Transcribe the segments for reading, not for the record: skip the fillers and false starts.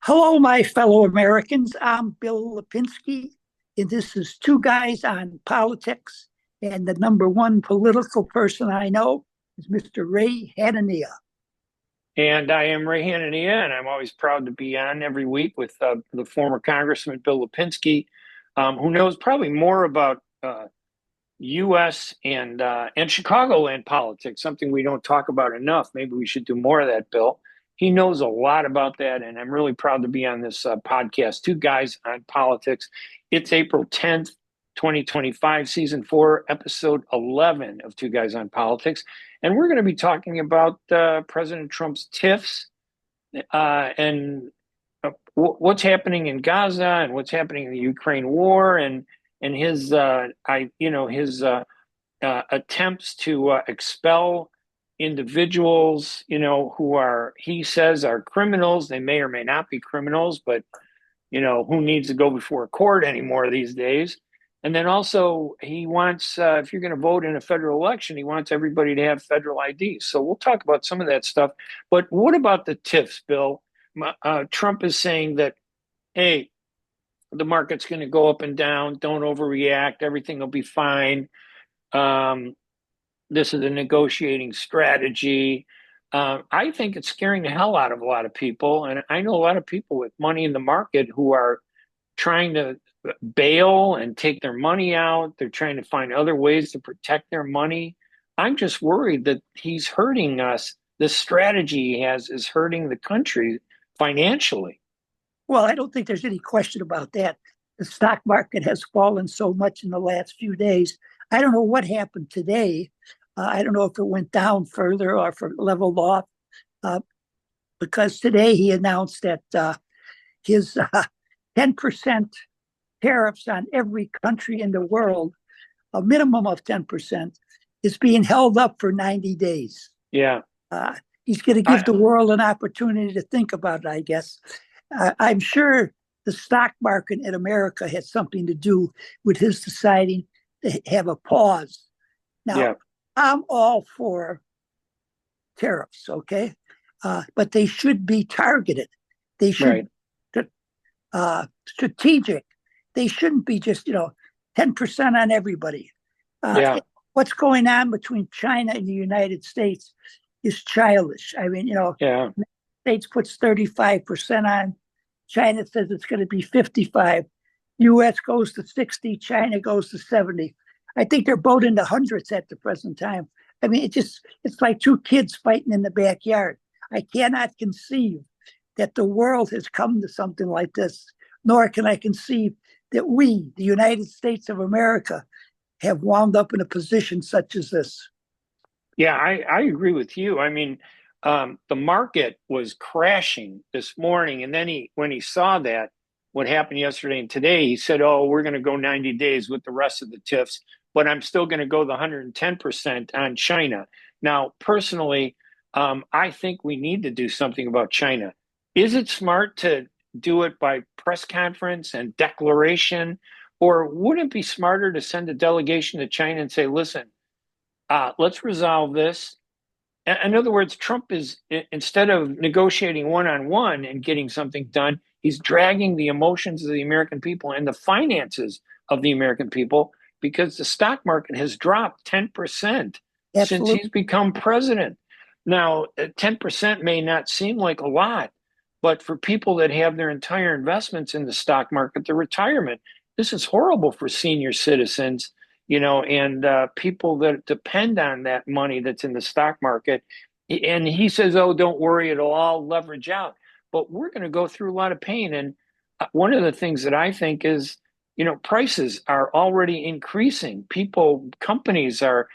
Hello, my fellow Americans. I'm Bill Lipinski, and this is Two Guys on Politics. And the number one political person I know is Mr. Ray Hanania. And I am Ray Hanania, and I'm always proud to be on every week with the former Congressman Bill Lipinski, who knows probably more about U.S. and Chicagoland politics, something we don't talk about enough. Maybe we should do more of that, Bill. He knows a lot about that, and I'm really proud to be on this podcast, Two Guys on Politics. It's April 10th, 2025, Season 4, Episode 11 of Two Guys on Politics. And we're going to be talking about President Trump's TIFs and what's happening in Gaza and what's happening in the Ukraine war and his attempts to expel individuals, who are, he says, are criminals. They may or may not be criminals, but who needs to go before a court anymore these days? And then also he wants, if you're going to vote in a federal election, he wants everybody to have federal IDs. So we'll talk about some of that stuff. But what about the TIFs, Bill? Trump is saying that, hey, the market's going to go up and down. Don't overreact. Everything will be fine. This is a negotiating strategy. I think it's scaring the hell out of a lot of people. And I know a lot of people with money in the market who are trying to bail and take their money out. They're trying to find other ways to protect their money. I'm just worried that he's hurting us. The strategy he has is hurting the country financially. Well, I don't think there's any question about that. The stock market has fallen so much in the last few days. I don't know what happened today. I don't know if it went down further or if it leveled off, because today he announced that his 10% tariffs on every country in the world, a minimum of 10%, is being held up for 90 days. Yeah. He's going to give the world an opportunity to think about it, I guess. I'm sure the stock market in America has something to do with his deciding to have a pause. Now, yeah. I'm all for tariffs, okay? But they should be targeted. They should be strategic. They shouldn't be just, 10% on everybody. What's going on between China and the United States is childish. I mean, the United States puts 35% on. China says it's going to be 55. U.S. goes to 60. China goes to 70. I think they're both in the hundreds at the present time. I mean, it's like two kids fighting in the backyard. I cannot conceive that the world has come to something like this, nor can I conceive that we, the United States of America, have wound up in a position such as this. Yeah, I agree with you. I mean, the market was crashing this morning. And then when he saw that, what happened yesterday and today, he said, oh, we're going to go 90 days with the rest of the TIFs, but I'm still going to go the 110% on China. Now, personally, I think we need to do something about China. Is it smart to do it by press conference and declaration? Or wouldn't it be smarter to send a delegation to China and say, listen, let's resolve this? In other words, Trump is, instead of negotiating one-on-one and getting something done, he's dragging the emotions of the American people and the finances of the American people, because the stock market has dropped 10% since he's become president. Now, 10% may not seem like a lot, but for people that have their entire investments in the stock market, their retirement, this is horrible for senior citizens, and people that depend on that money that's in the stock market. And he says, oh, don't worry, it'll all leverage out. But we're going to go through a lot of pain. And one of the things that I think is, prices are already increasing. Companies are,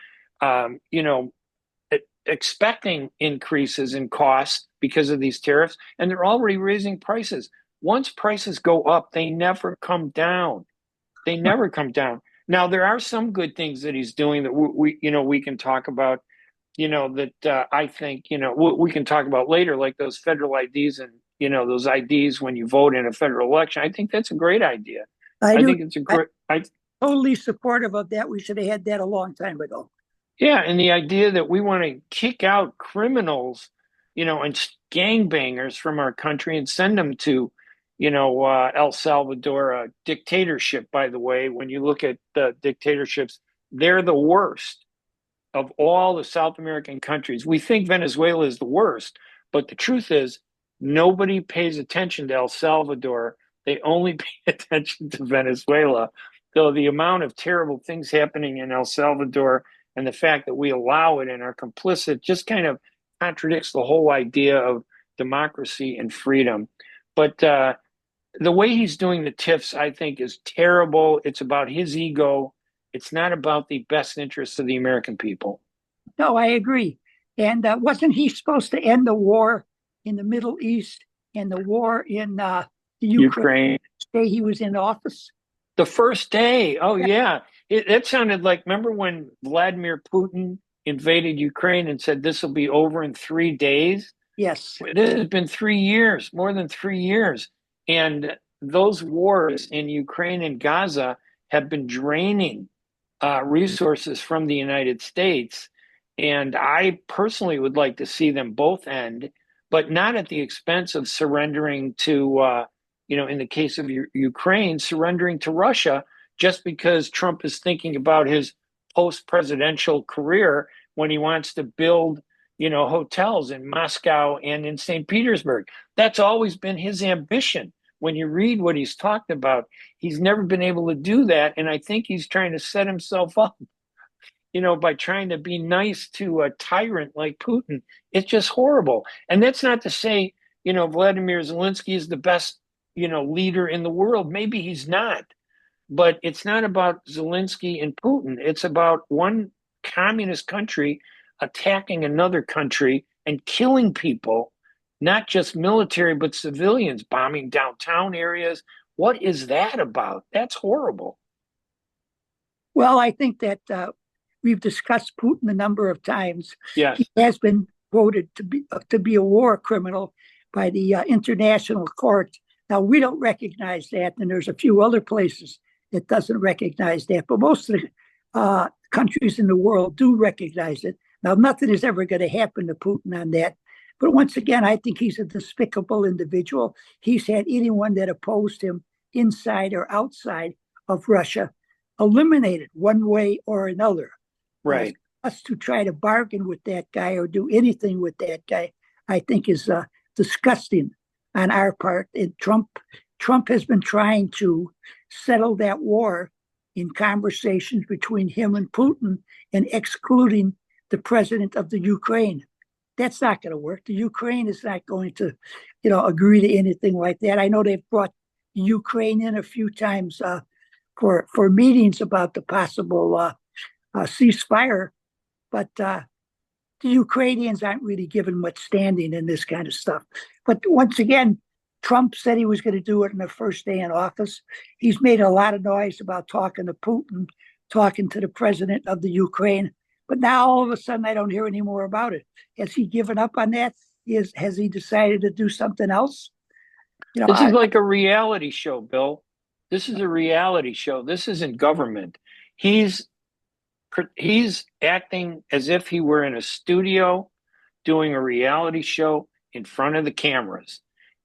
expecting increases in costs because of these tariffs, and they're already raising prices. Once prices go up, they never come down. They never come down. Now, there are some good things that he's doing that we can talk about, that I think, we can talk about later, like those federal IDs and, those IDs when you vote in a federal election. I think that's a great idea. I think it's a great. I'm totally supportive of that. We should have had that a long time ago. Yeah, and the idea that we want to kick out criminals, and gangbangers from our country and send them to El Salvador, a dictatorship, by the way. When you look at the dictatorships, they're the worst of all the South American countries. We think Venezuela is the worst, but the truth is nobody pays attention to El Salvador. They only pay attention to Venezuela. So the amount of terrible things happening in El Salvador and the fact that we allow it and are complicit just kind of contradicts the whole idea of democracy and freedom. But the way he's doing the TIFs, I think, is terrible. It's about his ego. It's not about the best interests of the American people. No, I agree. And wasn't he supposed to end the war in the Middle East and the war in the Ukraine the day he was in office? The first day. Oh, yeah. It sounded like, remember when Vladimir Putin invaded Ukraine and said this will be over in 3 days? Yes. It has been 3 years, more than 3 years. And those wars in Ukraine and Gaza have been draining resources from the United States. And I personally would like to see them both end, but not at the expense of surrendering to, in the case of Ukraine, surrendering to Russia just because Trump is thinking about his post-presidential career when he wants to build, hotels in Moscow and in St. Petersburg. That's always been his ambition. When you read what he's talked about, he's never been able to do that. And I think he's trying to set himself up, by trying to be nice to a tyrant like Putin. It's just horrible. And that's not to say, Vladimir Zelensky is the best, leader in the world. Maybe he's not. But it's not about Zelensky and Putin. It's about one communist country attacking another country and killing people, not just military, but civilians, bombing downtown areas. What is that about? That's horrible. Well, I think that we've discussed Putin a number of times. Yes. He has been quoted to be a war criminal by the International Court. Now, we don't recognize that, and there's a few other places that doesn't recognize that, but most of the countries in the world do recognize it. Now, nothing is ever going to happen to Putin on that. But once again, I think he's a despicable individual. He's had anyone that opposed him inside or outside of Russia eliminated one way or another. Right. Us to try to bargain with that guy or do anything with that guy, I think is disgusting on our part. And Trump has been trying to settle that war in conversations between him and Putin and excluding the president of the Ukraine. That's not going to work. The Ukraine is not going to, agree to anything like that. I know they've brought Ukraine in a few times for meetings about the possible ceasefire, but the Ukrainians aren't really given much standing in this kind of stuff. But once again, Trump said he was going to do it in the first day in office. He's made a lot of noise about talking to Putin, talking to the president of the Ukraine. But now all of a sudden, I don't hear any more about it. Has he given up on that? Has he decided to do something else? This is like a reality show, Bill. This is a reality show. This isn't government. He's acting as if he were in a studio doing a reality show in front of the cameras.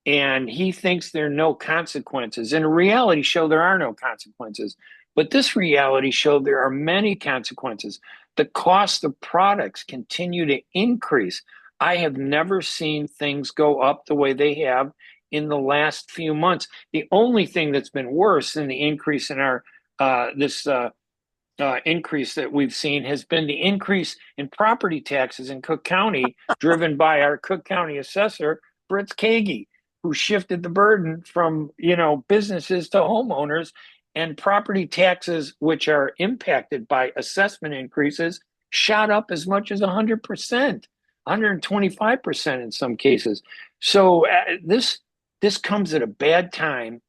And he thinks there are no consequences. In a reality show, there are no consequences. But this reality show, there are many consequences. The cost of products continue to increase. I have never seen things go up the way they have in the last few months. The only thing that's been worse than the increase in our increase that we've seen has been the increase in property taxes in Cook County, driven by our Cook County assessor, Fritz Kagi, who shifted the burden from, businesses to homeowners, and property taxes, which are impacted by assessment increases, shot up as much as 100%, 125% in some cases. So this comes at a bad time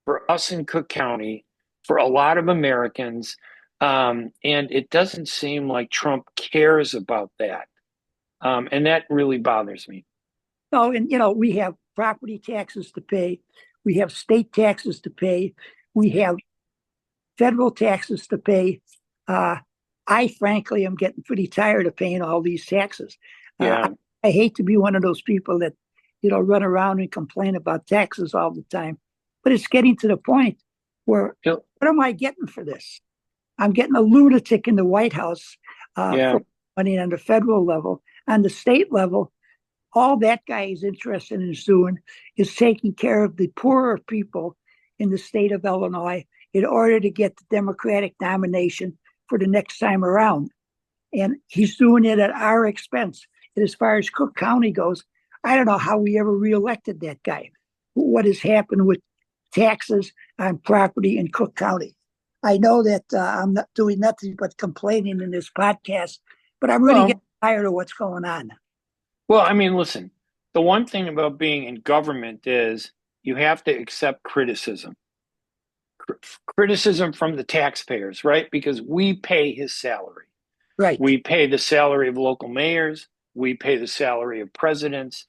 for us in Cook County, for a lot of Americans, and it doesn't seem like Trump cares about that. And that really bothers me. Oh, and we have property taxes to pay. We have state taxes to pay. We have federal taxes to pay. I frankly am getting pretty tired of paying all these taxes. Yeah. I hate to be one of those people that, run around and complain about taxes all the time. But it's getting to the point where, Yep. what am I getting for this? I'm getting a lunatic in the White House for money on the federal level. On the state level, all that guy is interested in doing is taking care of the poorer people in the state of Illinois in order to get the Democratic nomination for the next time around. And he's doing it at our expense. And as far as Cook County goes, I don't know how we ever reelected that guy. What has happened with taxes on property in Cook County? I know that I'm not doing nothing but complaining in this podcast, but I'm really getting tired of what's going on. Well, I mean, listen, the one thing about being in government is you have to accept criticism. Criticism from the taxpayers, right? Because we pay his salary. Right. We pay the salary of local mayors. We pay the salary of presidents.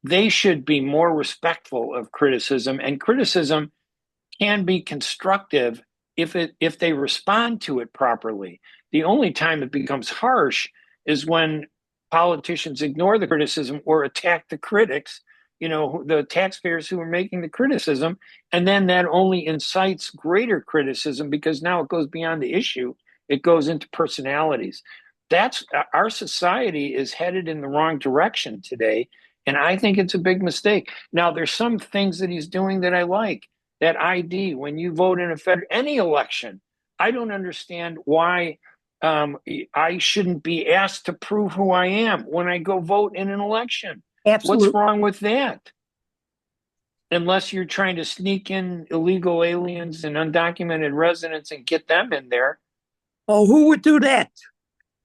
They should be more respectful of criticism, and criticism can be constructive if they respond to it properly. The only time it becomes harsh is when politicians ignore the criticism or attack the critics, the taxpayers who are making the criticism, and then that only incites greater criticism because now it goes beyond the issue. It goes into personalities. That's our society is headed in the wrong direction today, and I think it's a big mistake. Now, there's some things that he's doing that I like. That ID, when you vote in any election, I don't understand why I shouldn't be asked to prove who I am when I go vote in an election. Absolutely. What's wrong with that? Unless you're trying to sneak in illegal aliens and undocumented residents and get them in there. Oh, who would do that?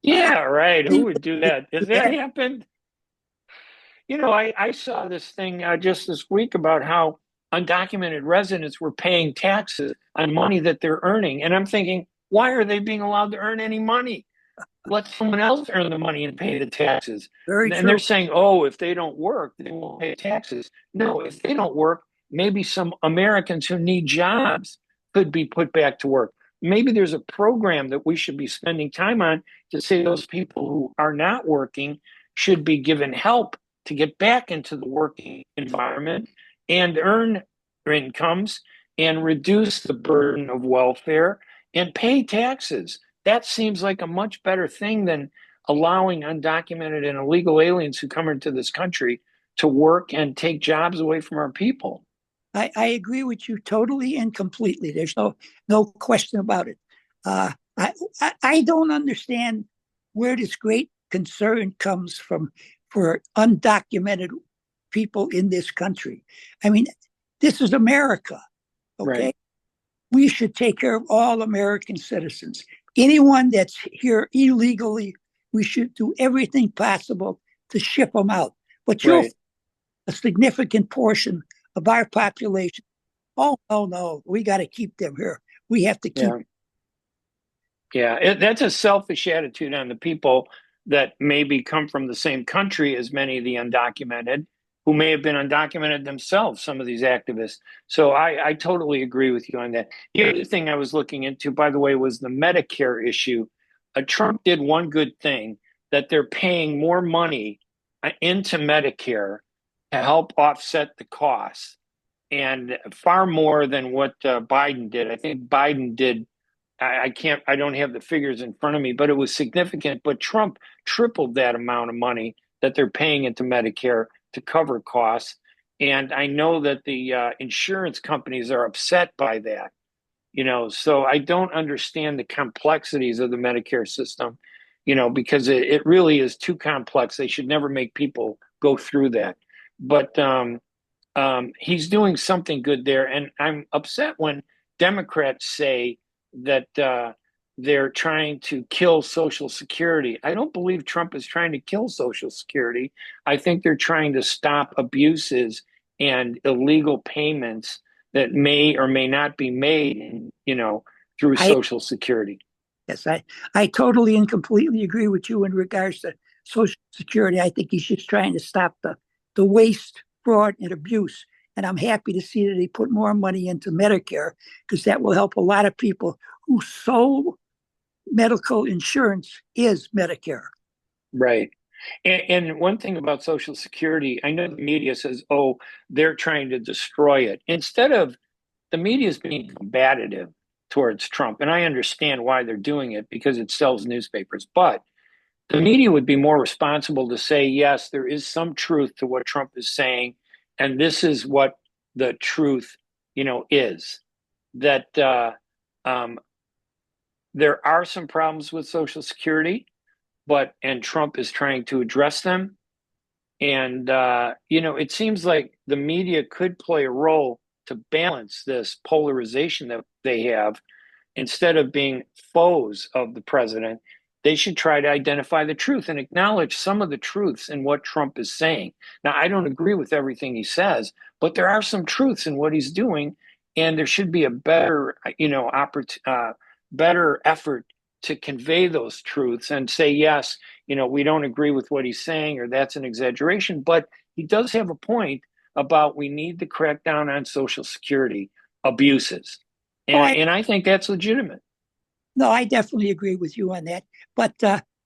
Yeah, right. Who would do that? Has that happened? I saw this thing just this week about how undocumented residents were paying taxes on money that they're earning. And I'm thinking, why are they being allowed to earn any money? Let someone else earn the money and pay the taxes. Very and true. They're saying, oh, if they don't work, they won't pay taxes. No, if they don't work, maybe some Americans who need jobs could be put back to work. Maybe there's a program that we should be spending time on to say those people who are not working should be given help to get back into the working environment and earn incomes and reduce the burden of welfare and pay taxes. That seems like a much better thing than allowing undocumented and illegal aliens who come into this country to work and take jobs away from our people. I agree with you totally and completely. There's no question about it. I don't understand where this great concern comes from for undocumented people in this country. I mean, this is America, okay? Right. We should take care of all American citizens. Anyone that's here illegally, we should do everything possible to ship them out. But you'll a significant portion of our population, oh, no, we got to keep them here. We have to keep them. Yeah, that's a selfish attitude on the people that maybe come from the same country as many of the undocumented, who may have been undocumented themselves, some of these activists. So I totally agree with you on that. The other thing I was looking into, by the way, was the Medicare issue. Trump did one good thing, that they're paying more money into Medicare to help offset the costs, and far more than what Biden did. I think Biden did, I don't have the figures in front of me, but it was significant. But Trump tripled that amount of money that they're paying into Medicare to cover costs. And I know that the insurance companies are upset by that, so I don't understand the complexities of the Medicare system, because it really is too complex. They should never make people go through that. But he's doing something good there. And I'm upset when Democrats say that they're trying to kill Social Security. I don't believe Trump is trying to kill Social Security. I think they're trying to stop abuses and illegal payments that may or may not be made, through Social Security. Yes, I totally and completely agree with you in regards to Social Security. I think he's just trying to stop the waste, fraud, and abuse. And I'm happy to see that he put more money into Medicare, because that will help a lot of people whose sole medical insurance is Medicare. Right. And one thing about Social Security, I know the media says, oh, they're trying to destroy it. Instead of the media is being combative towards Trump, and I understand why they're doing it because it sells newspapers. But the media would be more responsible to say, yes, there is some truth to what Trump is saying, and this is what the truth, is that there are some problems with Social Security, and Trump is trying to address them. And it seems like the media could play a role to balance this polarization that they have. Instead of being foes of the president, they should try to identify the truth and acknowledge some of the truths in what Trump is saying. Now, I don't agree with everything he says, but there are some truths in what he's doing, and there should be a better, better effort to convey those truths and say, yes, we don't agree with what he's saying, or that's an exaggeration, but he does have a point about we need to crack down on Social Security abuses. And I think that's legitimate. No, I definitely agree with you on that. But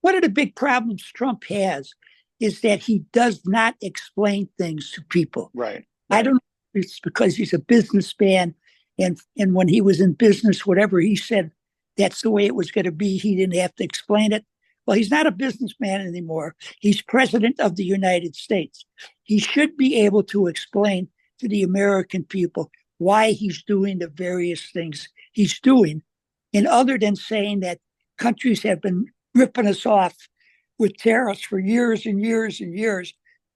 one of the big problems Trump has is that he does not explain things to people. Right. I don't know if it's because he's a businessman, and when he was in business, whatever he said, that's the way it was going to be. He didn't have to explain it. Well, he's not a businessman anymore. He's president of the United States. He should be able to explain to the American people why he's doing the various things he's doing. And other than saying that countries have been ripping us off with tariffs for years and years and years,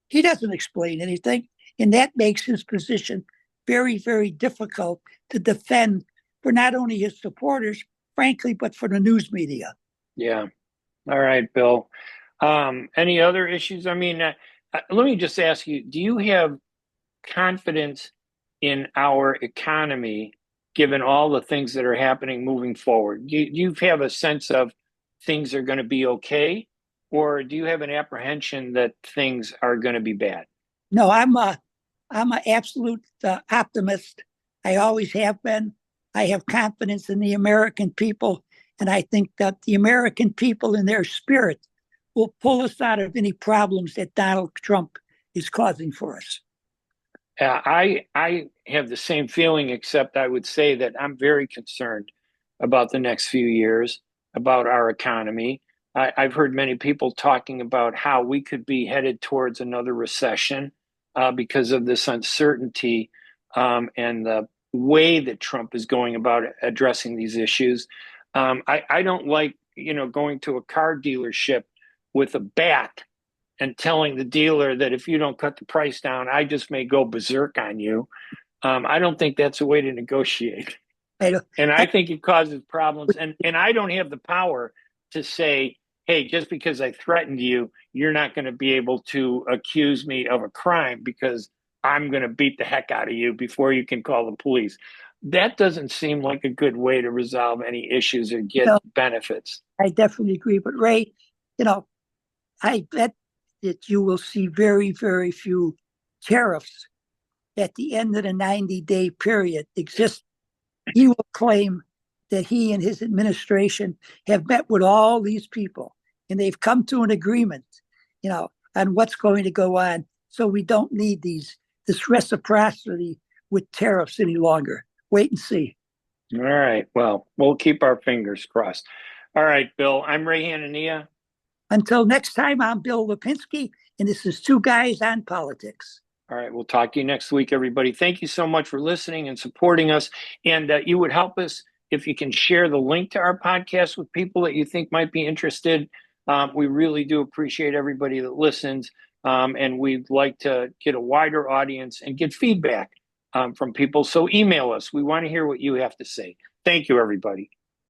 he doesn't explain anything. And that makes his position very, very difficult to defend for not only his supporters, frankly, but for the news media. Yeah. All right, Bill. Any other issues? I mean, let me just ask you, do you have confidence in our economy, given all the things that are happening moving forward? Do you have a sense of things are going to be okay, or do you have an apprehension that things are going to be bad? No, I'm an absolute optimist. I always have been. I have confidence in the American people, and I think that the American people in their spirit will pull us out of any problems that Donald Trump is causing for us. I have the same feeling, except I would say that I'm very concerned about the next few years, about our economy. I've heard many people talking about how we could be headed towards another recession because of this uncertainty and the way that Trump is going about addressing these issues. I don't like, going to a car dealership with a bat and telling the dealer that if you don't cut the price down, I just may go berserk on you. I don't think that's a way to negotiate. And I think it causes problems. And I don't have the power to say, hey, just because I threatened you, you're not going to be able to accuse me of a crime because I'm going to beat the heck out of you before you can call the police. That doesn't seem like a good way to resolve any issues or get benefits. I definitely agree. But Ray, I bet that you will see very, very few tariffs at the end of the 90-day period exist. He will claim that he and his administration have met with all these people and they've come to an agreement, on what's going to go on. So we don't need this reciprocity with tariffs any longer. Wait and see. All right. Well, we'll keep our fingers crossed. All right, Bill. I'm Ray Hanania. Until next time, I'm Bill Lipinski, and this is Two Guys on Politics. All right. We'll talk to you next week, everybody. Thank you so much for listening and supporting us. And you would help us if you can share the link to our podcast with people that you think might be interested. We really do appreciate everybody that listens. And we'd like to get a wider audience and get feedback from people. So email us. We want to hear what you have to say. Thank you, everybody.